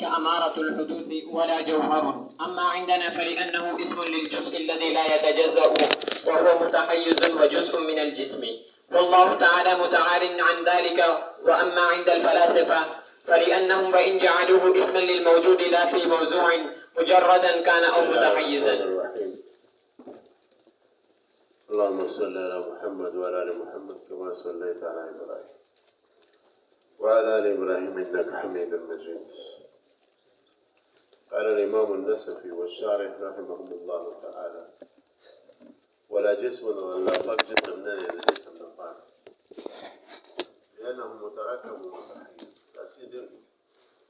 ذلك أمارة الحدوث ولا جوهر. أما عندنا فلأنه اسم للجزء الذي لا يتجزأ وهو متحيز وجزء من الجسم، والله تعالى متعال عن ذلك. وأما عند الفلاسفة فلأنهم وإن جعلوه اسما للموجود لا في موضوع مجردا كان أو متحيزا. اللهم صل على محمد وعلى آل محمد كما صليت على إبراهيم وعلى آل إبراهيم إنك حميد مجيد. قال الإمام النسفي والشارح رحمهم الله تعالى: ولا جسم ولا فك جسم من الجسم نفاق لأنه متراكم ومتحيز أسيد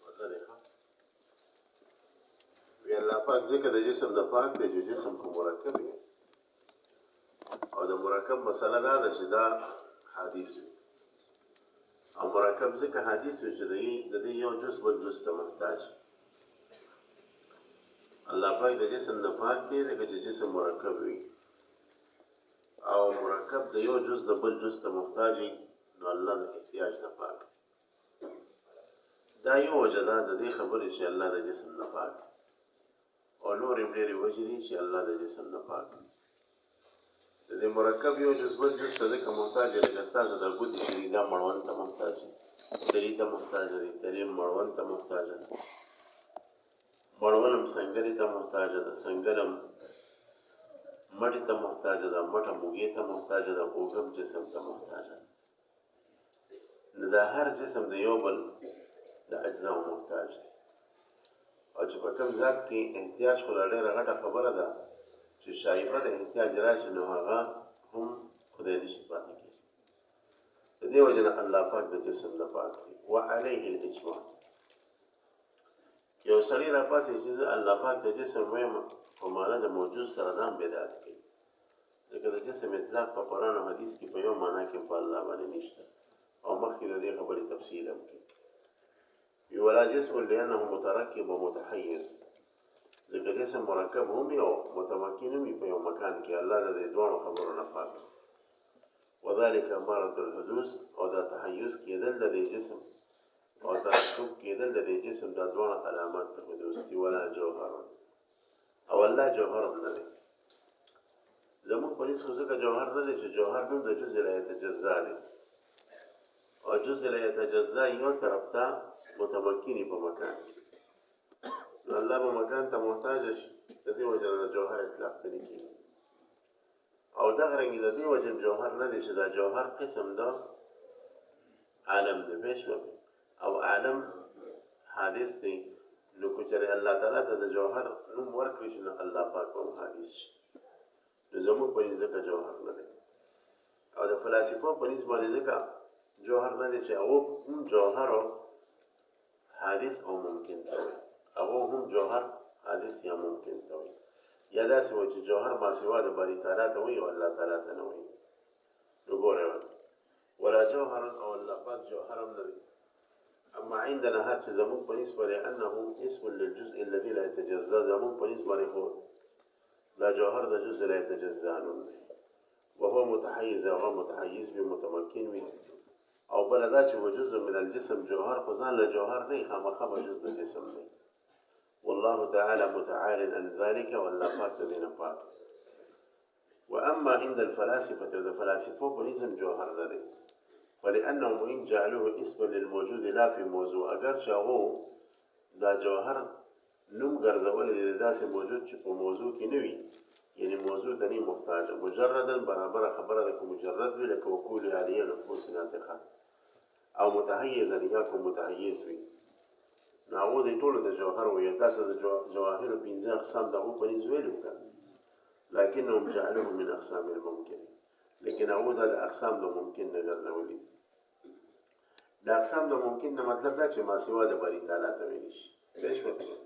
وزريخة. ولا فك ذكر جسم نفاق تجي جسم مركب او د مرکب مسله دا چې دا حدیث او مرکب ځکه حدیث چې د دې یو جز بل جز ته محتاج. الله پاک د جسم نه پاک دی ځکه چې جسم مرکب وي او مرکب د یو جز د بل جز ته محتاج نو الله د احتیاج نه پاک. دا یو وجه ده د دې خبرې چې الله د جسم نه پاک او نورې ډېرې وجې دي چې الله د جسم نه پاک. د مرکب یو جز بل جز ته ځکه محتاج دی لکه ستاسو د ګوتې چې دي دا مړوند ته محتاج دی، تري ته محتاج دی، تري مړوند ته محتاج دی، مړون هم سنګري ته محتاج ده، سنګر هم مټې ته محتاج ده، مټه موږې ته محتاج ده، اوږه هم جسم ته محتاج ده. نو دا هر جسم د یو بل د اجزاو محتاج دی او چې په کوم ذات کې احتیاج خو لا ډېره غټه خبره ده چې شایبه د احتیاج راشي نو هغه هم خدای نشي پاتې کېږي. د دې وجه نه الله پاک د جسم نه پاک دی. وعلیه الاجماع. یو سړی را پاسې چې زه الله پاک د جسم وایم په معنا د موجود سره دا هم بدعت کوي ځکه د جسم اطلاق په قرآن او حدیث کې په یو معنا کې په الله باندې نشته او مخکې د دې خبرې تفصیل هم کوي. ولا جسم لأنه مترکب ومتحیز. ځکه جسم مرکب هم یو متمکن هم په یو مکان کې الله د دې دواړو خبرو نه پاک. وذلك امارة الحدوث او دا تحیز کېدل د دې جسم او ترکب کېدل د دې جسم دا دواړه علامات د حدوث دي. ولا جوهر او الله جوهر هم نه دی. زموږ په هېڅ خو ځکه جوهر نه دی چې جوهر نوم د جزء لا یتجزا دی او جزء لا یتجزا یو طرف ته متمکني په مکان کې نو الله به مکان ته محتاج شي. د دې وجه نه جوهر اطلاق ته نه کېږي او دغه رنګې د دې وجه جوهر نه دی چې دا جوهر قسم ده عالم دی پېښ وکړي او عالم حادث دی. نو که چېرې الله تعالی ته د جوهر نوم ورکړي شي نو الله پاک به هم حادث شي. نو زموږ په نس ځکه جوهر نه دی او د فلاسفو په نس باندې ځکه جوهر نه دی چې هغه هم جوهر او حادث او ممکن ته وایي. هغه هم جوهر حادث یا ممکن ته وایي یا داسې وایي چې جوهر ما سوا د باري تعالی ته وایي او الله تعالی ته نه وایي. نو ګورئ ولا جوهر او الله پاک جوهر هم نه دی. اما عندنا هر چې زموږ په نس باندې انه اسم للجزء الذي لا يتجزا زموږ په نس باندې خو دا جوهر د جزء لا يتجزا نوم دی وهو متحيز او متحيز به متمکن وي او بل دا چې وجزء من الجسم جوهر خو ځان له جوهر نه خامخا جزء د جسم دی. والله تعالى متعال عن ذلك والله پاک دی نه پاک. واما عند الفلاسفه الفلاسفه فلزم جوهر نه دی ولانهم ان جعلوه اسما للموجود لا في موضوع. اگر شاغو دا جوهر نوم ګرځول دي داسې موجود چې په موضوع کې نه وي یعنی موضوع ته نه محتاج مجردا برابر خبره ده که مجرد وي لکه وقول علیه نفوس ناطقه او متحیزا یا که متحیز وي نو هغو دی ټولو د جوهر وایي. تاسو د جواهرو پنځه اقسام دغو په نس ویلي وکړه لکنهم جعلوه من اقسام الممکن لیکن هغو دا د اقسام د ممکن نه ګرځولي. د اقسام د ممکن نه مطلب دا چې ما سوا د باري تعالی ته ویلی شي. پېښ وکړئ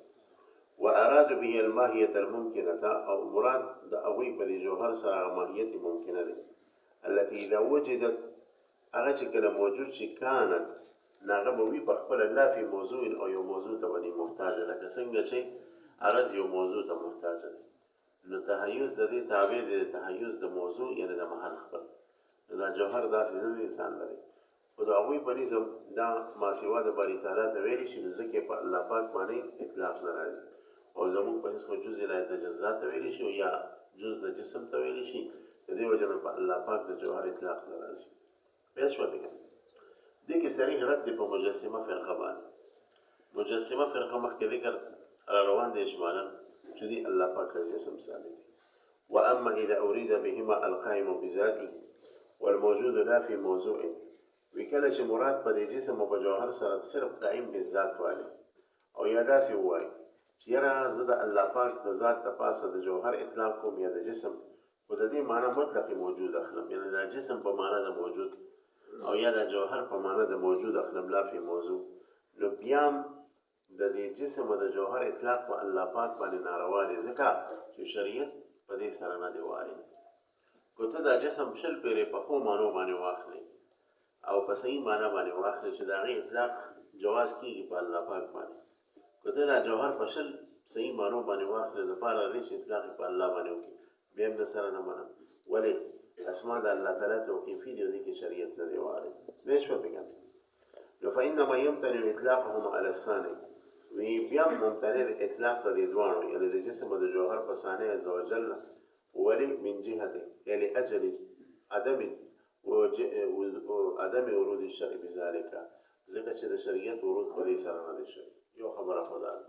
واراد به الماهیة الممکنه او مراد د هغوی په دې جوهر سره ماهیت ممکنه ده التي اذا وجدت هغه چې کله موجود شي کانت ناغه به وي په خپله لا فی موضوع او یو موضوع ته باندې محتاجه لکه څنګه چې عرض یو موضوع ته محتاجه ده نو تحیز د دې تابع دی تحیز د موضوع یعنی د محل خپل. نو دا جوهر داسې نه انسان لري خو د هغوی په نظم دا ماسوا د باري تعالی ته ویلی شي، نو ځکه په الله پاک باندې اطلاق نه راځي. او زموږ په نسبت جز لا یتجزا ته ویلی شي یا جز د جسم ته ویلی شي، د دې وجه نه په الله پاک د جوهر اطلاق نه راځي. بیا شوه دې دې کې صریح رد دی په مجسمه فرقه باندې. مجسمه فرقه مخکې ذکر روان دی اجمالا چې دی الله پاک له جسم ثابت دی. واما اذا اريد بهما القائم بذاته والموجود لا في موضوعه، وکله چې مراد په دې جسم او په جوهر سره صرف قائم بالذات والی، او یا داسې ووایي چې یاره زه د الله پاک د ذات د پاسه د جوهر اطلاق کوم یا د جسم، خو د دې معنی مطلق موجود اخلم، یعنی د جسم په معنی د موجود او یا د جوهر په معنی د موجود اخلم لا فی موضوع، نو بیا د دې جسم او د جوهر اطلاق په الله پاک باندې ناروا دی، ځکه چې شریعت په دې سره نه دی وارد. که ته دا جسم شل پیرې په ښو معنو باندې واخلې او په صحیح معنی باندې واخلې چې د هغې اطلاق جواز کېږي په الله پاک باندې، که ته دا جوهر په شل صحیح معنو باندې واخلې دپاره هغې چې اطلاق یې په الله باندې وکړي، بیا هم د سره نه منم. ولې اسما د الله تعالی توقیفي دی، دې کې شریعت نه دی وارد. دې شوه پېږم نو فإنما يمتنع إطلاقهما على الثاني، وی بیا ممتنع اطلاق د دې دواړو یعنې د جسم او د جوهر په ثاني عز وجل، ولې من جهته یعنې اجل عدم ورود الشرع بذلك، ځکه چې د شریعت ورود په دې سره نه دی شوی. یو خبره خو دا ده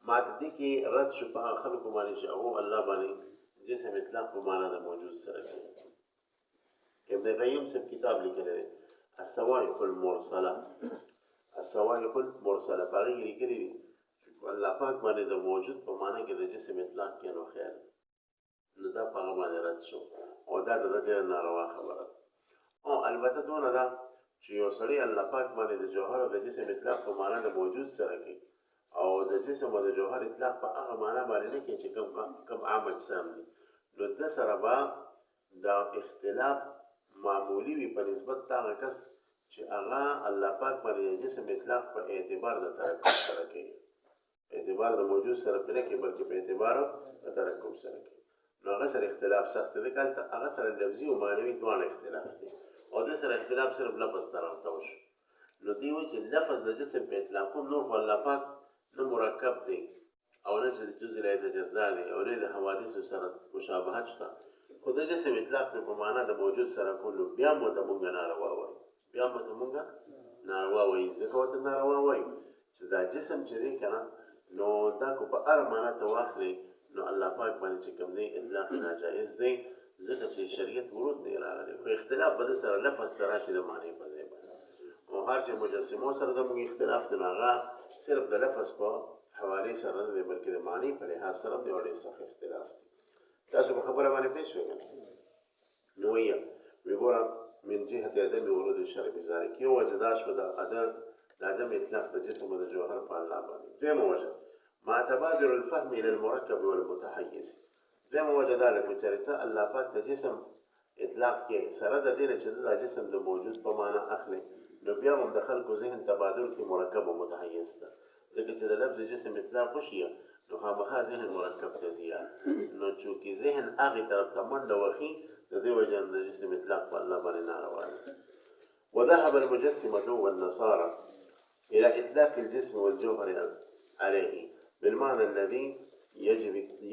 ما ته دې کې رد شو په هغه خلکو باندې چې هغو الله باندې جسم اطلاق په معنا د موجود سره کوي. ابن قیم صاحب کتاب لیکلی دی الصواعق المرسله، الصواعق المرسله، په هغې کې لیکلي دي چې الله پاک باندې د موجود په معنا کې د جسم اطلاق کې نو خیال، نو دا په هغه باندې رد شو او دا د ډېره ناروا خبره ده. او البته دونه ده چې یو سړی الله پاک باندې د جوهر او د جسم اطلاق په معنا د موجود سره کوي او د جسم او د جوهر اطلاق په هغه معنا باندې نه کوي چې کوم عام اجسام دي، نو د سره به دا اختلاف معمولی وي په نسبت د هغه کس چې هغه الله پاک باندې د جسم اطلاق په اعتبار د ترکب سره کوي، اعتبار د موجود سره پرې کوي بلکې په اعتبار د ترکب سره کوي. نو هغه سره اختلاف سخت دی، ځکه هغه سره لفظي او معنوي دواړه اختلاف دی، او د سره اختلاف صرف لفظ ته راوستو شو. نو دی وایي چې لفظ د جسم په اطلاق کوم نور خو الله پاک نه مرکب دی او نه چې د جزء لا یتجزا دی او نه د حوادثو سره مشابهت شته، خو د جسم اطلاق په معنا د موجود سره کولو بیا مو ته مونږ ناروا وایو، بیا مو ته مونږ ناروا وایو، ځکه ورته ناروا وایو چې دا جسم چې دی که نه نو دا کو په هر معنا ته واخلې نو الله پاک باندې چې کوم دی اطلاق ناجایز دی، ځکه چې شریعت ورود دی راغلی، خو اختلاف به د سره لفظ ته راشي د معنی په ځای باندې. او هر چې مجسمو سره زموږ اختلاف دی نو هغه صرف د لفظ په حوالې سره نه دی بلکې د معنی په لحاظ سره دی او ډېر سخت اختلاف دی. تاسو په خبره باندې پوه شوئ که نه؟ نو ویه وی ګوره من جهت عدم ورود الشرع بذلک، یو وجه دا شوه د عدم اطلاق د جسم او د جوهر په الله باندې. دویمه وجه مع تبادر الفهم الى المركب والمتحيز، دویمه وجه دا ده چې چېرته الله پاک د جسم اطلاق کې سره د دې نه چې دا جسم د موجود په معنا اخلي، نو بیا هم د خلکو ذهن تبادل کې مرکب او متحیز ده، ځکه چې د لفظ جسم اطلاق وشي نو خامخا ذهن مرکب ته ځي، نو چونکې ذهن هغې طرف ته منډه وخي د دې وجه د جسم اطلاق په الله باندې ناروا ده. وذهب المجسمة والنصارى إلى إطلاق الجسم والجوهر عليه بالمعنى الذي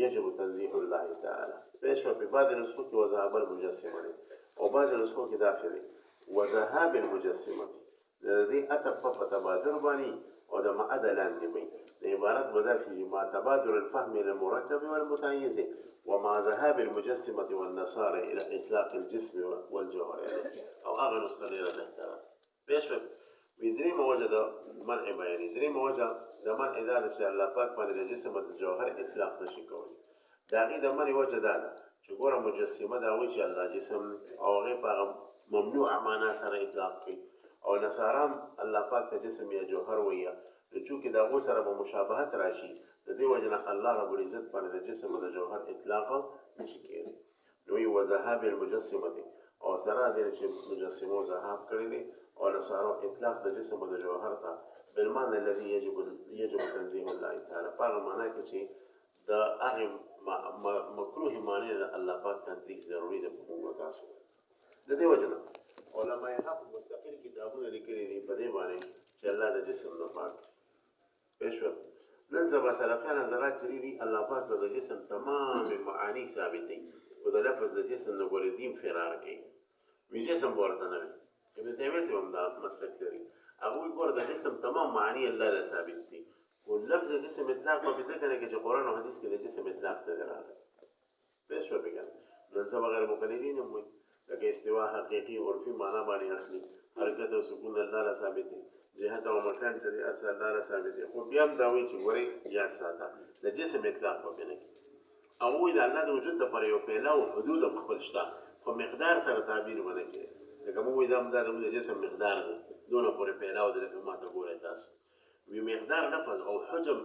يجب تنزيه الله تعالى. فيشمل في بعض النسخ وذهاب المجسمة، وبعض النسخ داخل وذهاب المجسمة الذي أتى تبادر باني ودما أدى لاندمي لعبارة بدل مع تبادر الفهم إلى المركب والمتميز ومع ذهاب المجسمة والنصارى إلى إطلاق الجسم والجوهر أو أغنى نسخة إلى الاختلاف. فيشمل بدري ما وجد منع بياني، دري ما وجد د منع دا ده چې الله پاک باندې د جسم او د جوهر اطلاق نشي کولی. د هغې د منع وجه دا ده چې ګوره مجسمه دا وایي چې الله جسم او هغې په هغه ممنوع معنا سره اطلاق کوي، او نصارام الله پاک ته جسم یا جوهر وایي، نو چونکې د هغو سره به مشابهت راشي د دې وجه نه الله رب العزت باندې د جسم او د جوهر اطلاق نشي کېدی. نو وایي وذهاب المجسمه دی او سره دې چې مجسمو ذهاب کړی دی او نصارو اطلاق د جسم او د جوهر ته بالمعنى الذي يجب تنزيه الله تعالى، فهذا معناه كشيء دا أهم مكروه معناه الله پاک تنزيه ضروري ده بموجودات. ده وجهنا علماء حق مستقل کتابونه لیکلي دي په دې باندې چې الله د جسم نه پاک پېښو نن سبا سلفیان نظرات چې دي الله پاک د جسم تمام معانی ثابتې او د لفظ د جسم نه ګورې دین فرار کوي وی جسم ورته نه وي ابن تیمیه هم دا مسلک لري هغوی ګوره د جسم تمام معانی الله له ثابت دي او لفظ د جسم اطلاق په ځکه نه کې چې قرآن او حدیث کې د جسم اطلاق ته راغلی پېښو بګل نن سبا غیر مقلدین هم وایي لکه استوا حقیقي عرفي معنا باندې اخلي حرکت او سکون الله له ثابت دي جهت او مکان چې اصل الله له ثابت دي خو بیا هم دا وایي چې ګورئ یاد ساته د جسم اطلاق په نه او وایي د الله د وجود لپاره یو پیله او حدود خپل شته خو مقدار سره تعبیر ونه کوي لکه موږ وایي دا د جسم مقدار ده دونه پورې پیله او د لکه ماته ګورئ تاسو وی مقدار لفظ او حجم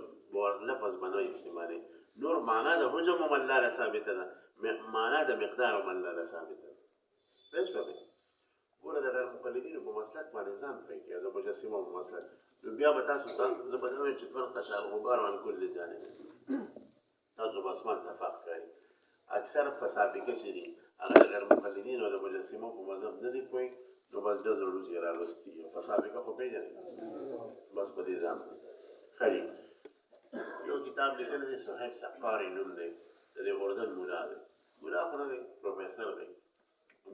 لفظ باندې استعمالي نور معنا د حجم هم الله له ثابته ده معنا د مقدار هم الله له ثابته ده پېښ وکړئ ګوره د غیر مقلدینو په مسلک باندې ځان پرې کړي د مجسمو په مسلک نو بیا به تاسو ته زه به دروایم چې فرق الغبار عن كل جانب تاسو به اسمان صفا ښکاري اکثر فسابقه چې دي هغه غیر مقلدینو د مجسمو په مذهب نه دي پوهېږي نو بس ډز روز یې راغوستي فسابقه خو پېژنئ بس په دې ځان ښه یو کتاب لیکلی دی صاحب سقاري نوم دی د دې اردن ملا دی ملا خو نه دی پروفیسر دی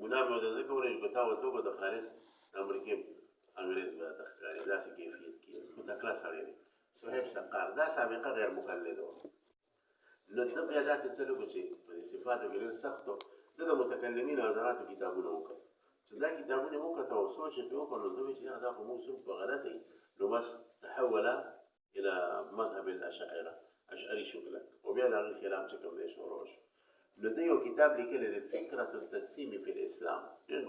ملا مې ورته ځکه وویل چې تا ورته وکړه د خالص امریکې انګریز به راته ښکاري داسې کیفیت کې خو تکړه سړی دی صاحب سقار دا سابقه غیر مقلد و نو ده بیا داسې څه وکړو چې په دې صفاتو کې ډېر سخت و ده د متکلمینو حضراتو کتابونه وکړل چې دا کتابونه یې وکړه او سوچ یې پرې وکړ نو ده وایي چې دا خو موږ څوک په غلطه یي نو بس تحول الى مذهب الاشاعره اشعري شغله وبیا د هغې خلاف چې کوم دی شروع شو نو ده یو کتاب لیکلی دی فکرة التجسیم فی الاسلام ډېر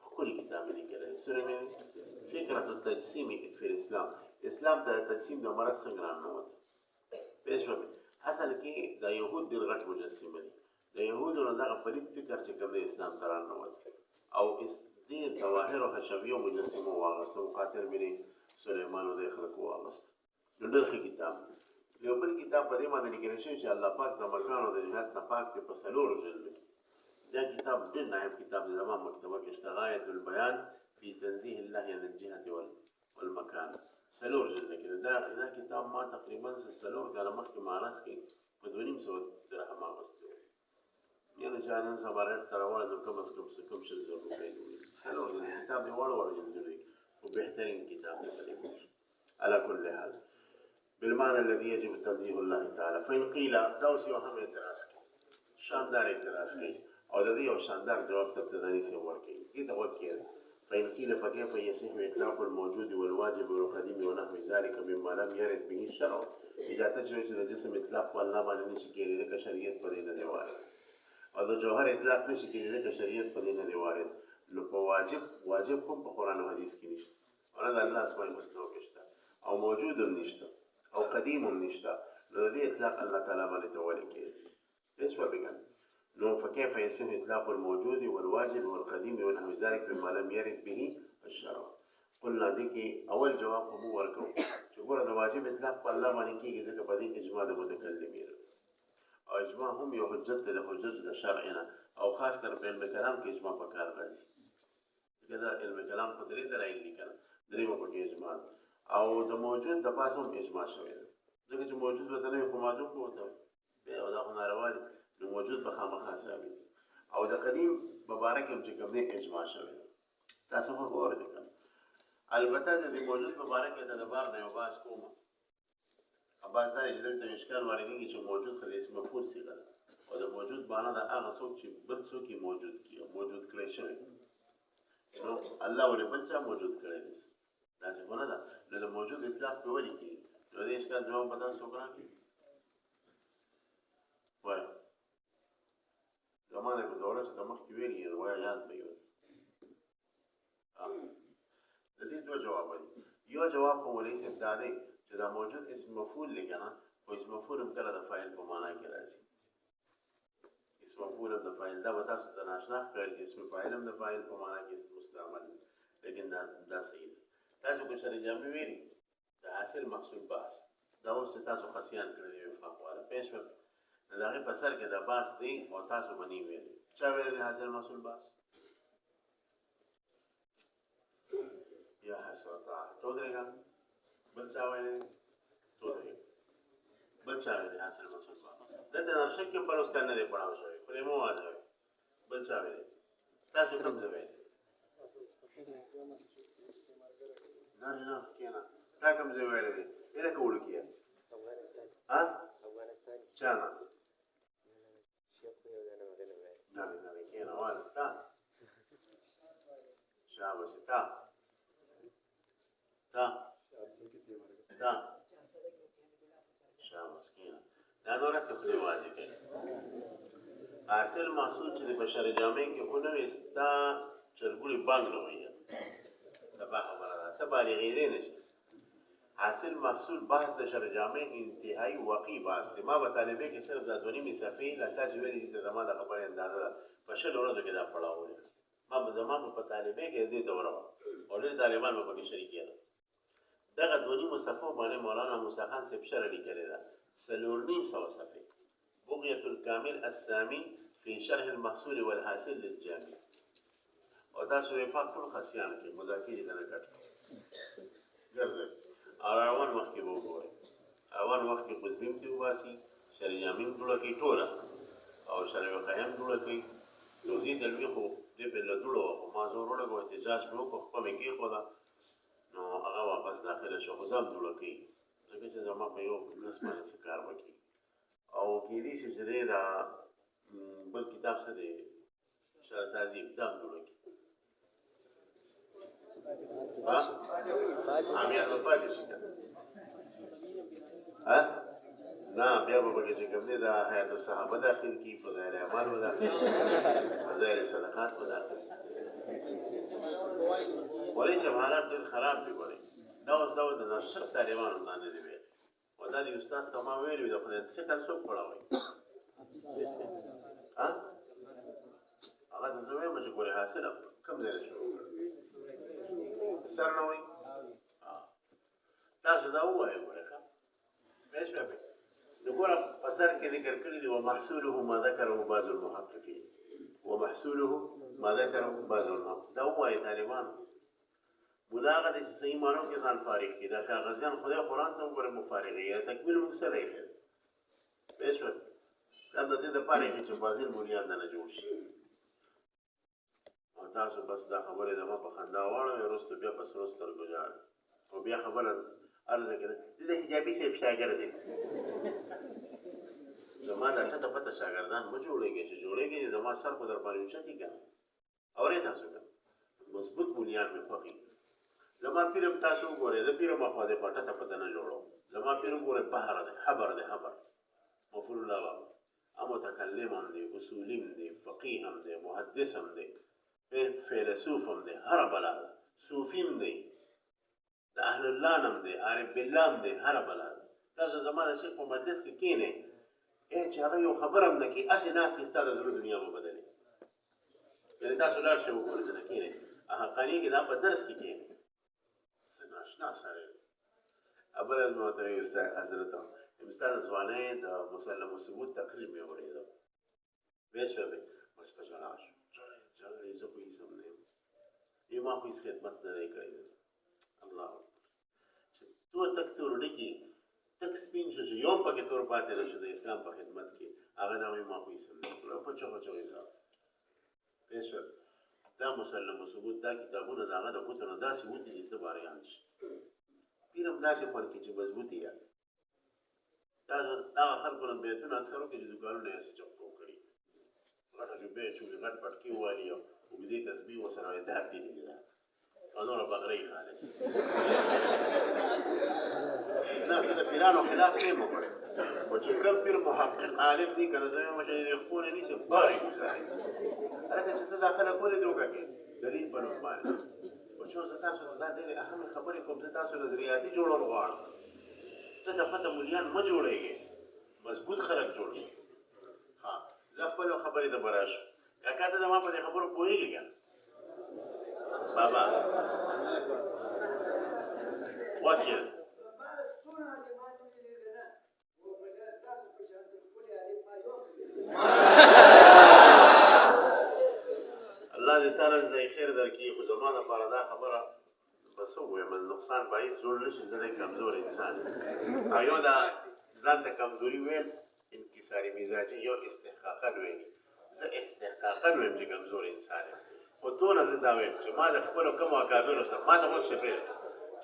ښکلي کتاب یې لیکلی دی څه نوم فکرة التجسیم فی الاسلام اسلام ته د تجسیم د مرض څنګه راننوت پوه شوې اصل کې د یهود ډېر غټ مجسمه دي د یهودو نه دغه پلید فکر چې کوم دی اسلام ته راننوت او ډېر ظواهر او حشویو مجسمو واغسته مقاتل بن سلیمان او د خلکو واغسته نو ډېر ښه کتاب یو بل کتاب په دې باندې لیکلی شوی چې الله پاک د مکان او د جهاد نه پاک دی په څلورو جلدو کې دا کتاب ډېر نایب کتاب دی زما مکتبه کې شته غایة البیان فی تنزیه الله عن الجهة والمکان څلور جلده کې دا کتاب ما تقریبا څلور کاله مخکې مارس کې په 2500 درهم اخیستی و یعنې چې نن سبا ریټ ته راوړی نو کم از کم څه کم 100,000 روپۍ جوړېږي څلور جلده کتاب دی وړ جلدونه دي خو بهترین کتاب دی په دې على كل حال بالمعنى الذي يجب تنزيه الله تعالى فإن قيل دوس يوهم اعتراض کوي شاندار اعتراض کوي او د دې یو شاندار جواب ابتدائي سي ورکوي دې ته وکړي فإن قيل فكيف يصح إطلاق الموجود والواجب والقديم ونحو ذلك مما لم يرد به الشرع اذا تجوز چې د جسم اطلاق والله باندې نشي کېدی لکه شریعت په دې نه دی وارد او د جوهر اطلاق نشي کېدی لکه شریعت په دې نه دی وارد نو په واجب هم په قرآن او حدیث کې نشته او د الله اسماء الحسنى کې شته او موجود هم نشته او قدیم هم نشته نو د دې اطلاق الله تعالی باندې تولي کېږي هیڅ وبګن نو فكيف يصح اطلاق الموجود والواجب والقديم ونحو ذلك مما لم يرد به الشرع قلنا دې اول جواب مو ورکو چې ګوره د واجب اطلاق په الله باندې کېږي ځکه په دې اجماع د متکلمین او اجماع هم یو حجت د حجت د شرع نه او خاص کر په علم کلام کې اجماع پکار راځي دا علم کلام په درې دلایل لیکل درې په کې اجماع او د موجود د پاسه هم اجماع شوی دی ځکه چې موجود به نه خو معجوب کوته او دا خو ناروا دي نو موجود به خامخا ثابت او د قدیم مبارک هم چې کوم دی اجماع شوی تاسو خو اورئ البته د موجود مبارک د بار نه یو باس کوم اباس دا چې دلته اشکال واردېږي چې موجود خو د اسم مفعول صيغه ده او د موجود معنا د هغه څوک چې بل څوک موجود کیږي موجود کړی شوی نو الله ولې بل څه موجود کړی دی داسې خو نه ده نو د موجود اطلاق په ولې کېږي نو د اشکال جواب به تاسو وکړئ وایه زمانه په دوره چې د مخکې ویلي یې وایه یاد به یې د دې دوه جواب دي یو جواب په ولې صرف دا دی چې دا موجود اسم مفعول لګا نه او اسم مفعول هم کله د فاعل په معنا کې راځي اسم مفعول د فاعل دا وتا څه ناشنا ښکاري اسم فاعل هم د فاعل په معنا کې مستعمل لیکن دا صحیح دی تاسو کو سره جامع ویلي د حاصل محصول بحث دا اوس تاسو خاصیان کړی وي فقواله پېښ وکړه دا غي په سر کې دا بحث دی او تاسو باندې ویلي چا ویلي حاصل محصول بحث تو درېږه بل چا ویلی تو درېږه بل چا ویلی حاصل مسعود بابا دلته نرشک کې پر استاد نه دی پړاو شوی پرې مو واځوي بل چا ویلی تاسو کوم څه ویلی نه کېنه تا کوم ځای ویلی دی یې لکه وړوکي چا نه نه کېنه واله تا شاباسي تا شاباس کېنه دا نوره څه خولې واضح کوي حاصل محصول چې د بشر جامع کې خو نه وي ستا چرګوړي بانګ نه وایي تبا خبره ده ته بالغېدی نه شي حاصل محصول بحث د شر جامع انتهایی واقعي بحث دی ما په طالبې کې صرف دا 2.5 صفحې لا چا چې ویلي چې زما د خبرې اندازه ده په شل ورځو کې دا پړاو ولیکه ما په زما په طالبې کې دې دوره وه او ډېر طالبان به پکې شریک کېدل دغه 2.5 صفحو باندې مولانا موسی خان صاحب شرح لیکلې ده 4.5 صفحې بغية الكامل السامي في شرح المحصول والحاصل للجامع او تاسو یې پاک ټول خاصیان کې مذاکرې ته نه کټ ګرځي روان وخت کې وګورئ روان وخت کې قطبیم کې وباسي شرع جامع جوړه کوي ټوله او شرع قیم جوړه کوي روزي دلوي خو دې په لدوړو خو ما زور ورغو احتجاج نو خو په مې کې خو دا نو هغه واپس داخله شو خو ځم جوړه کوي ځکه چې زما په یو نس باندې کار وکړي او کې دې چې دا بل کتاب څه دی شرع تعظیم دم جوړه کوي عميان مفاتي شكا نا بیا به پکې چې کوم دی دا حیات الصحابه داخل کی فضایل اعمال و داخل فضایل صدقات و داخل ولې چې حالات ډېر خراب دي ګورئ دا اوس د نشر طالبانو باندې دی ویل او دا د استاد ته ما ویلي د خدای څخه څوک پړاوي هغه د زوی مې ګورې حاصله کم ځای شو سر نه وي تاسو دا ووایئ ګوره ښه پوه شوې نو ګوره په سر کې ذکر کړي دي ومحصوله ما ذکره بعض المحققین ومحصوله ما ذکره بعض المحققین دا ووایئ طالبان ملا هغه دی چې صحیح معنو کې ځان فارغ کړي دا کاغذیان خدای قرآن ته وګوره مفارغې یا تکمیل موږ سره یې ښه پوه شوې دا د دې دپاره چې فاضل مولیان نه جوړ شي او تاسو بس دا خبرې زما په خندا واړوئ وروسته بیا په سرو سترګو ژاړئ او بیا خبره عرضه کړه د حجابي صاحب شاګرد دی زما دا ټته پته شاګردان مه جوړېږئ چې جوړېږئ زما سر خو در باندې اوچتې که اورئ تاسو که مضبوط مولیان مې خوښي زما پیر هم تاسو وګورئ د پیر مخوا دی خو ټته پته نه جوړوم زما پیر وګورئ بحر دی حبر دی حبر غفور الله بابا متکلم هم دی اصولي هم دی فقيه هم دی محدث هم دی فیلسوف هم دی هر بلا ده صوفي هم دی د اهل الله نم دی عارف بالله هم دی هر بلا ده تاسو زما د شیخ په مجلس کې کښېنئ چې هغه یو خبره هم نه کوي هسې ناست یې ستا د زړه دنیا به بدلې یعنې تاسو لاړ شئ وګورئ نه کښېنئ حقاني کې دا په درس کې کښېنئ څه ناشنا سړی دی بله مې ورته وایي استاد حضرت ستا د ځوانۍ د مسلم ثبوت تقریر مې اورېده ویې شوې بس په ژړا شو ژړی زه خو هېڅ هم نه یم ما خو هېڅ خدمت نه دی کړی الله چې تور تک تور ډکي تک سپین شو چې یو پکې تور پاتې نه شو د اسلام په خدمت کې هغه دا وایي ما خو هېڅ هم نه کړی په چغو چغو یې کړه پوه شوې دا مسلم ثبوت دا کتابونه د هغه د ګوتو نه داسې وتي چې ته باریان شي پیر هم داسې خوند کوي چې مضبوطي یا دغه خلکو نه بیتونه اکثرو کې چې دوکانونه یې هسې چپکو کړي غټه جوبې چولې غټ پټکي ووالي او اوږدې تسبیح ورسره وایي دا پیر دي دا او نوره بغرۍ خالص نه زه د پیرانو خلاف نه یم وکړی خو چې کوم پیر محقق عالم دي که نه زه یم چې د خپلې نیسي بارې ګزاري هلکه چې ته دا خلک ولې دوکه کوې د دین په نوم باندې خو چې زه تاسو ته دا ډېرې اهمې خبرې کوم زه تاسو نظریاتي جوړول غواړم ته د پته مولیان مه جوړېږې مضبوط خلک جوړ شي ها زه خپلو خبرې ته به راشم کاکا ته زما په دې خبرو پوهېږې که بابا وکیل الله دې تعالی جزای خیر درکړي خو زما دپاره دا خبره به څه ووایم نقصان باعث جوړ نه شي زه دی کمزور انسان او یو دا ځان ته کمزوري ویل انکساري مزاجي یو استحقاقا ویلي زه استحقاقا ویم چې کمزور انسان یم خو دونه زه دا ویم چې ما د خپلو کومو اکابرو سره ما ته موږ شپېل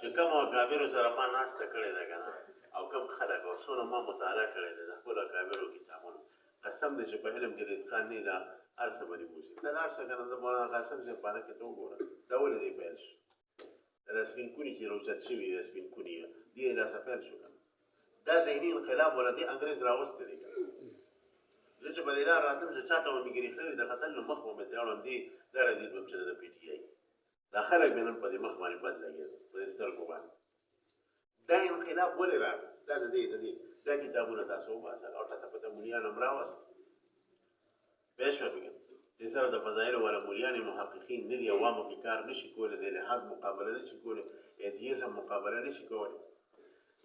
چې کومو اکابرو سره ما ناسته کړې ده که نه او کوم خلک او څونه ما مطالعه کړې ده د خپلو اکابرو کتابونو قسم دی چې په علم کې د اتقان نه دا هر څه به دې بوځي دا لاړ شه که نه زه مولانا قاسم صاحب پانه کې ته وګوره دا ولې دی پیل شو دا سپین کوني چې روچت شوي د سپین کوني دې راسه پیل شو که نه دا ذهني انقلاب ولا دې انګرېز راوستی دی که نه زه چې په دې لار راتلم چې چا ته به مې ګرېښته وي د خطل نو مخ به مې تراړم دې دا رضید بم چې د پي ټي آی دا خلک مې نن په دې مخ باندې بد لګېږي په دې سترګو باندې دا انقلاب ولې راغی دا د دې دا کتابونه تاسو وباسئ او تاسو پته مولیان هم راوست پوه شوه فکر دې سره د فضایلو والا مولیان محققین نه دي عوامو کې کار نشي کولی د لحاظ مقابله نشي کولی ایتیزم مقابله نشي کولی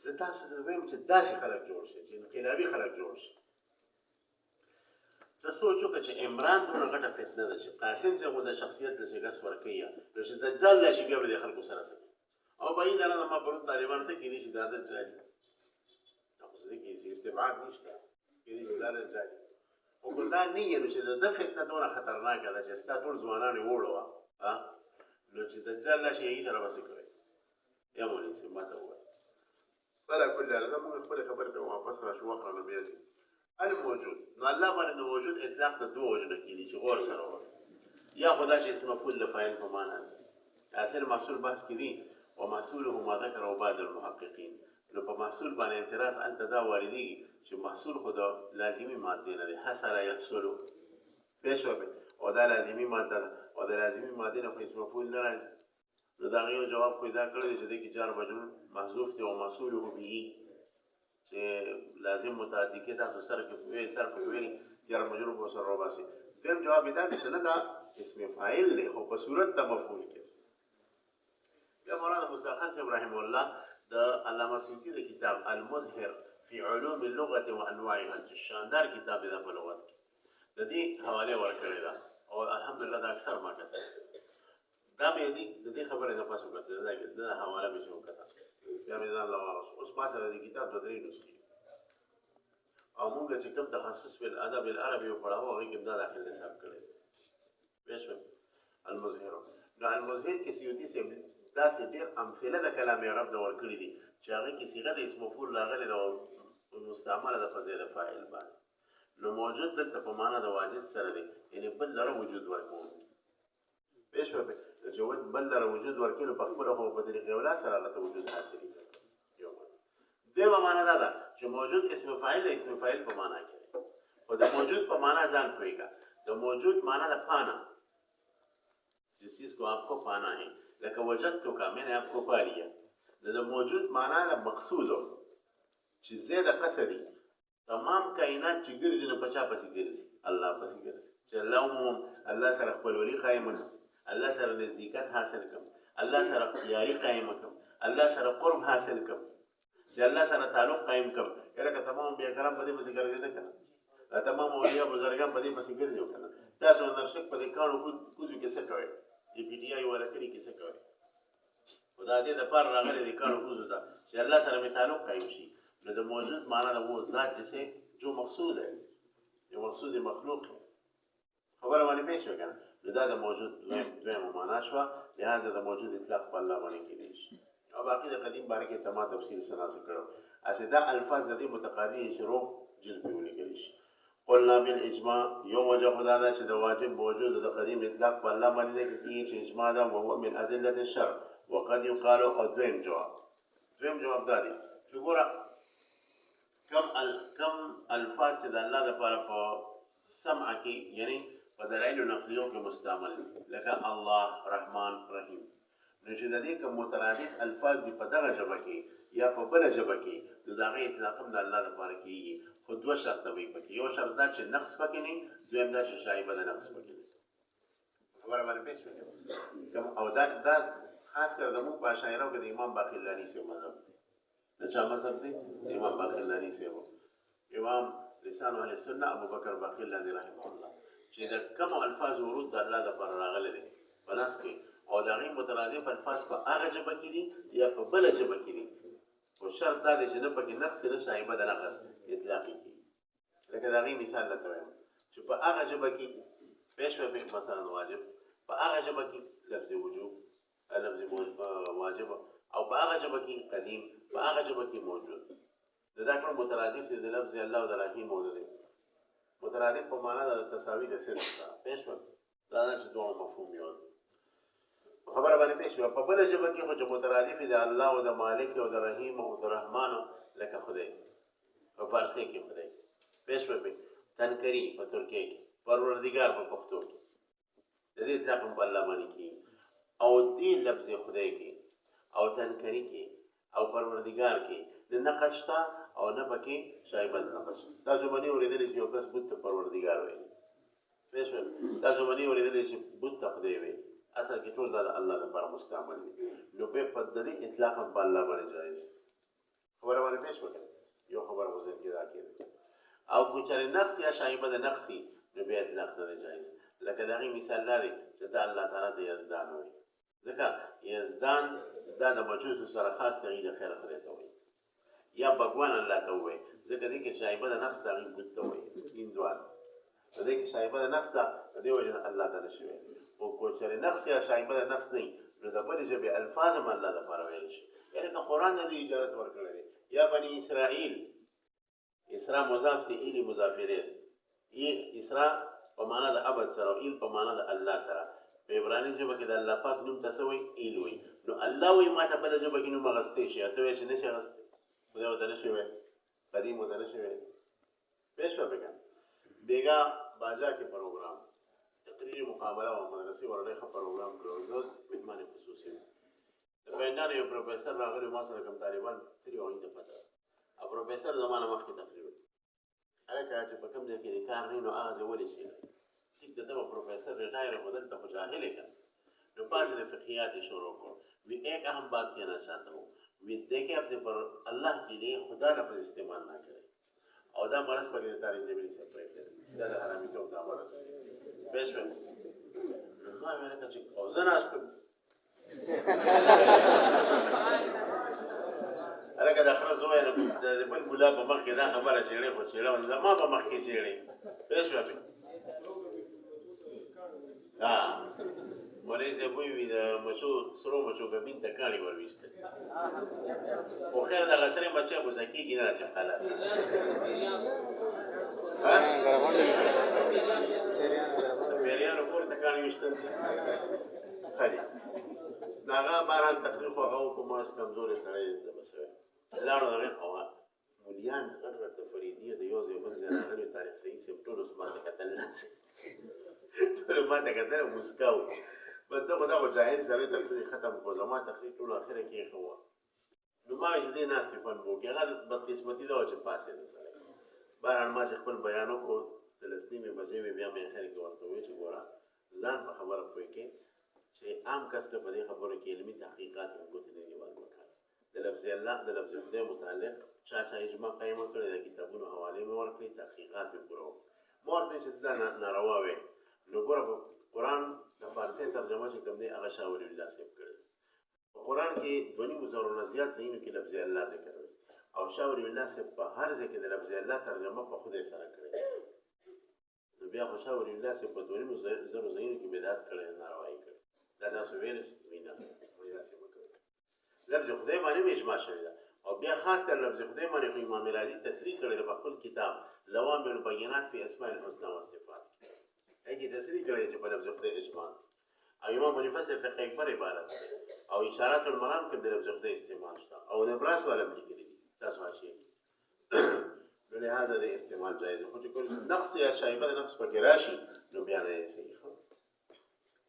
زه تاسو ته وایم چې داسې خلک جوړ شي چې انقلابي خلک جوړ شي ته سوچ وکړه چې عمران دومره غټه فتنه ده چې قاسم صاحب د شخصیت له شکست ورکوي نو چې دجال راشي بیا به د خلکو سره څه او بعید نه ده ما پرون طالبانو ته کېدای شي دا دجال دې کې استبعاد نشته کېدای شي دا دجال خو که دا نه وي نو چې د ده فتنه دومره خطرناکه ده چې ستا ټول ځوانان یې وړو وه نو چې دجال راشي هغې سره به څه کوئ یا مولوي صاحب ما ته ووایه علا کل حال زه مونږ خپلې خبرې ته واپس راشو وخت رانه بیا ځي الموجود نو الله باندې د موجود اطلاق د دوه وجونه کېدي چې غور سره وایي یا خدا چې اسم مفعول د فاعل په معنا ده اصل محصول بحث کې دي ومحصوله ما ذكره بعض المحققين نو په محصول باندې اعتراض انت دا واردېږي چې محصول خو د لازمي مادې نه دی حصل یحصل پوه شوې او دا لازمي ماده ده او د لازمي مادې نه خو اسم مفعول نه راځي نو د هغې یو جواب خو یې دا کړی دی چې دې کې جار مجرور محذوف دی او محصوله به چې لازم متعدي کې تاسو سره کې وی سره په ویلي جار مجرور به سره وباسي دویم جواب یې دا دی چې نه دا اسم فاعل دی خو په صورت د مفعول کې بیا مولانا مصطفی خان صاحب رحمه الله د علامه سیوطي د کتاب المظهر فی علوم اللغة وانواعها چې شاندار کتاب دی په لغت کې د دې حواله ورکړې ده او الحمدلله دا اکثر ما کتل دا مې د دې خبرې نه پاسو کتل دا حواله مې شو کتل بیا مې ځان لغواړم اوس ما سره د کتاب د درې نسخې او موږ چې کوم تخصص په الادب العربي وپړاو هغې کې دا داخل حساب کړی پوه شوې المظهر نو المظهر کې سیوطي صاحب داسې ډېر امثله د کلام عرب د ورکړي دي چې هغې کې صیغه د اسم مفعول راغلې ده او مستعمله ده په ځای د فاعل باندې نو موجود دلته په معنا د واجد سره دی یعنې بل لره وجود ورکوونکی پوه شوې چې بل لره وجود ورکوي نو په خپله خو په طریقې اولا سره هغه ته وجود حاصلي یو دویمه معنا دا ده چې موجود اسم فاعل د اسم فاعل په معنا کې دی خو د موجود په معنا ځان پوهېږه د موجود معنا د پانا جس چیز کو آپ کو پانا ہے لکه وجدتو کا میں نے آپ کو پا لیا د موجود معنا د مقصودو چې زیاده قصدي تمام کائنات چې ګرځي نو په چا پسې ګرځي الله پسې ګرځي چې الله سره خپلولي قایم کړم الله سره نزدېکت حاصل کړم الله سره یاري قایم کړم الله سره قرب حاصل کړم چې الله سره تعلق قایم کړم لکه تمام بیا کرام په دې پسې ګرځېده که نه تمام اولیا بزرګان په دې پسې ګرځي که نه تاسو نرشک په دې کاڼو کوزو کې څه کوئ د پي ټي آی والا کلي کې څه کوئ خو دا دې دپاره راغلی د کاڼو کوزو ته چې الله سره مې تعلق قایم شي نو د موجود معنا د وہ ذات جسے جو مقصود ہے جو مقصود مخلوق ہے خبره باندې پوه شوې که نه نو دا د موجود دویمه معنا شوه لهذا د موجود اطلاق په الله باندې کېدی شي او باقي د قدیم باره کې تما تفصیل سناسه کړو هسې دا الفاظ د دې متقاضي شروع جز پې ولیکلی شي قلنا بالاجماع یو وجه خدا ده چې د واجب موجود د قدیم اطلاق په الله باندې کېږي چې اجماع ده وهو من ادله الشرع وقد يقال او دویم جواب دا دی چې ګوره کم الفاظ چې د الله لپاره په سمع کې یعنی په دلایلو نقلیو کې مستعمل لکه الله رحمان رحیم نو چې د دې کوم مترادف الفاظ دي په دغه ژبه کې یا په بله ژبه کې نو د هغې اطلاق هم د الله لپاره کېږي خو دوه شرطه وي پکې یو شرط دا چې نقص پکې نه دویم دا چې شایبه د نقص پکې نه خبره باندې پوه شوې او دا خاص کر د موږ په اشاعرو کې د امام باقرلاني صاحب مذهب د چا مذهب دی د امام باقرلاني صاحب امام لسان اهل سنه ابوبکر باقرلاني رحمه الله چې د کوم الفاظ ورود د الله لپاره راغلي دي په نص کې او د هغې مترادف الفاظ په هغه ژبه کې دي یا په بله ژبه کې دي خو شرط دا دی چې نه پکې نقص نه شایبه د نقص اطلاقي کېږي لکه د هغې مثال درته وایم چې په هغه ژبه کې پیش به مثلا واجب په هغه ژبه کې لفظ وجوب لفظ واجب او په هغه ژبه کې قدیم په هغه ژبه کې موجود د دا ټول مترادف دي د لفظ الله او د رحیم موجود دي مترادف په معنا د تساوي د صرف سره پیش به دا نه چې دوه مفهوم یو خبره باندې پیش په بل ژبه کې خو چې مترادف دي الله او د مالک او د رحیم او د رحمان لکه خدای په فارسی کې خدای پیش به تنکری په ترکی کې پروردگار په پښتو کې د دې اطلاق په الله باندې کې او دې لفظ خدای کې او تنکری کې او پروردگار کې د نقشتا او نه پکې شایبه نقش تاسو باندې اوریدل چې یو کس بوت پروردگار وي پیش تاسو باندې اوریدل چې بوت خدای وي اصل کې ټول د الله لپاره مستعمل دي نو په پدې اطلاق په الله باندې جایز خبره باندې پیش وکړه یو خبر وزن کې راکې او کوچره نقص یا شایبه د نقصي نو به اطلاق نه جایز لکه دغه مثال لري چې د الله تعالی د یزدان وي ځکه یزدان دا د مجوس سره خاص تغیر خیر خدای ته وي یا بګوان الله ته وي ځکه دې کې شایبه د نقص تغیر ګوت ته وي اندوان دې کې شایبه د نقص ته دی وجه الله تعالی شوی او کوچره نقص یا شایبه د نقص نه نو د بل ژبه الفاظ هم الله لپاره ویل شي یعنی د قران د اجازه ورکړي یا بني اسرائیل اسراء مضاف دی ایلی مضاف الیه اسراء په معنا د ابد سره او ایل په معنا د الله سره په عبرانی ژبه کې د الله پاک نوم تسوي ایل وي نو الله وي ما ته بل ژبه کې نوم غستې شي ته وې چې نشي غستې خدای وته نشي وې قدیم وته نشي وې پېښ وکړه بیگا باجا کې پروګرام تقریر مقابله او مدرسې ورلې خبر پروګرام کړو زه مهمان خصوصي د فینال یو پروفیسور راغلی ما سره کوم طالبان تری وایي ته پته او پروفیسور زمانه مخکې تقریر هغه چې په کوم ځای کې کار نه نو هغه ولې شي چې دغه پروفیسور ریټایر هودل ته جاهل کړ نو پاس د فقهیات شروع کړ وی ایک اہم بات کہنا چاہتا ہوں وی دیکھیں اپنے پر اللہ کے لیے خدا لفظ استعمال نہ کرے اور دا مرض پر تاریخ نبی سے پڑھ کرے دا حرامی تو دا مرض پیش میں ما میں نے کہا او زنا اس هغه د اخر زوی نه د بل مولا په مخ کې دا خبره چیرې خو چیرې ما په مخ کې چیرې پېښ وکړي ها ولې زه وی د مشو سرو مشو غبین ته کاڼي ورويسته خو خیر د غسرې بچي ابو زکی کې نه راځي خلاص ها پیریانو پورته کاڼي وشته خالي داغه باران تقریر خو هغه په ماس کمزورې سره ده بسوي لاړو دغه او مليان غره د فریدیه د یو ځای بل ځای راغلي تاریخ صحیح سم ټول اسمانه کتل ټول ما ته کتل مسکاو بس دغه دا جاهل سره تقریر ختم کو زما تقریر ټول اخره کې خو نو ما چې دې ناس په فن وو کې هغه بد قسمتي دا چې پاسه ده سره باران ما چې خپل بیانو کو فلسطیني بځې بیا مې خیر کې ورته وی چې ګوره ځان په خبره پوي کې چې عام کس ته په دې خبرو کې علمي تحقیقات وکړي نه نیول وکړي د لفظ الله د لفظ خدای متعلق چا اجماع قائم کړی د کتابونو حواله مې ورکړي تحقیقات یې وکړو مورته چې دا ناروا وي نو ګوره قرآن د فارسی ترجمه چې کوم دی هغه شاور الله صاحب کړی قرآن کې دونی مزورونه زیات ځینو کې لفظ الله ذکر وي او شاور الله صاحب په هر ځای کې د لفظ الله ترجمه په خدای سره کړی نو بیا خو شاور الله صاحب په دونی مزورونه ځینو کې بدعت کړی ناروایی کړی دا تاسو ویل وینا لفظ خدای باندې اجماع شوی ده او بیا خاص کر لفظ خدای باندې امام رازی تصریح کړی په خپل کتاب لوامع البینات فی اسماء الحسنى والصفات هغه تصریح کړی چې په لفظ خدای اجماع او امام منفصل فقه اکبر عبارت او اشارات المرام کې د لفظ خدای استعمال شته او نبراس والا لیکلي دي تاسو راشي نو لهدا د استعمال جایز خو چې کول نقص یا شایبه نقص پکې راشي نو بیا نه صحیح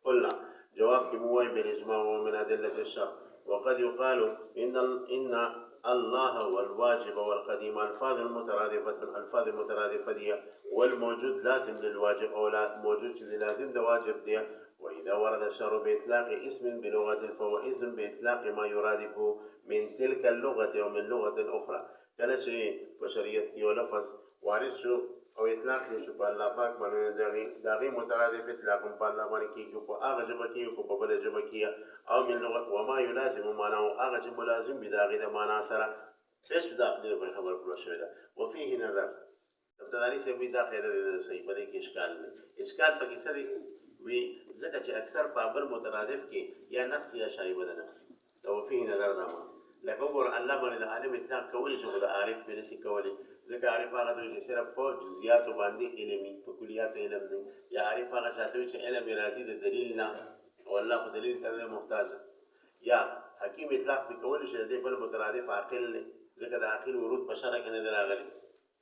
قلنا جواب کی موای بالاجماع ومن ادله الشرع وقد يقال ان الله والواجب والقديم الفاظ المترادفه دي والموجود لازم للواجب او لا موجود لازم ده واجب دي واذا ورد الشرع باطلاق اسم بلغه فهو اسم باطلاق ما يرادفه من تلك اللغه او من لغه اخرى کله چې په شریعت کې یو لفظ وارد شو او اطلاق یې شو په الله پاک باندې د هغې مترادف اطلاق هم په الله باندې کېږي په هغه ژبه کې کو په بله ژبه کې او من لغت وما یلازم معناه هغه چې ملازم وي د هغې د معنا سره هېڅ د عقلي د خبره پوره شوې ده وفيه نظر ابتداري صاحب وایي دا قاعده د صحیح په دې کې اشکال دی اشکال پکې څه دی وي ځکه چې اکثر په بل مترادف کې یا نقص یا شایبه د نقص دا وفيه نظر دا ما لکه وګوره الله باندې د عالم اطلاق کولی شي خو د عارف پرې نشي کولی ځکه عارف هغه دی چې صرف په جزئیاتو باندې علم وي په کلیاتو علم دی یا عارف هغه چاته وي چې علم یې راځي د دلیل نه او الله خو دلیل ته نه محتاج یا حکیم اطلاق پرې کولی شي د دې بل مترادف عاقل دی ځکه د عاقل ورود په شرع کې نه دی راغلی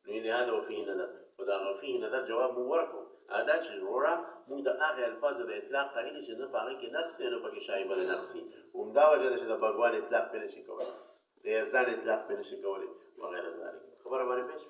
نو هذا وفيه نظر خدا وفيه نظر جواب مو ورکو ادا چې وروړه موږ د هغه الفاظو د اطلاق قایل چې نه په هغې کې نقص نه پکې شایبه د نقص همدا وجه ده چې د بګوان اطلاق پرې نشي کولی د یزدان اطلاق پرې نشي کولی وغیره ذلک خبره باندې پېښ